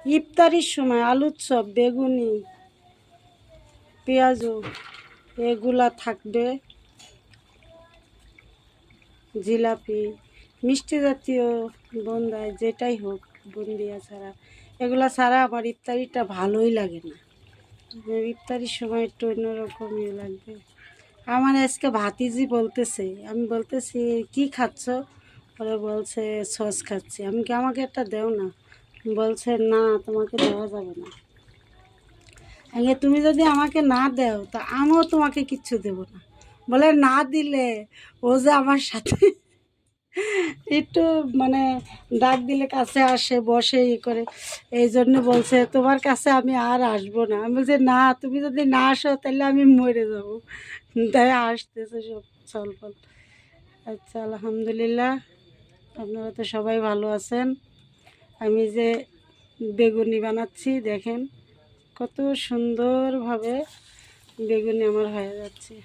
ইফতারির সময় আলুর চপ, বেগুনি, পেঁয়াজু এগুলা থাকবে, জিলাপি, মিষ্টি জাতীয় বোন্দায় যেটাই হোক, বুন্দিয়া ছাড়া এগুলা ছাড়া আমার ইফতারিটা ভালোই লাগে না। ইফতারির সময় একটু অন্যরকমই লাগবে। আমার আজকে ভাতিজি বলতেছে, আমি বলতেছি কি খাচ্ছ? ওরা বলছে সস খাচ্ছি। আমি কি আমাকে একটা দেও না? বলছে না, তোমাকে দেওয়া যাবে না। আগে তুমি যদি আমাকে না দাও তা আমিও তোমাকে কিচ্ছু দেব না। বলে না দিলে ও যে আমার সাথে একটু মানে ডাক দিলে কাছে আসে, বসে করে, এই জন্য বলছে তোমার কাছে আমি আর আসবো না। আমি বলছি না, তুমি যদি না আসো তাহলে আমি মরে যাব। তাই আসতেছে সব ছলফল। আচ্ছা, আলহামদুলিল্লাহ, আপনারা তো সবাই ভালো আছেন। আমি যে বেগুনি বানাচ্ছি দেখেন কত সুন্দরভাবে বেগুনি আমার হয়ে যাচ্ছে।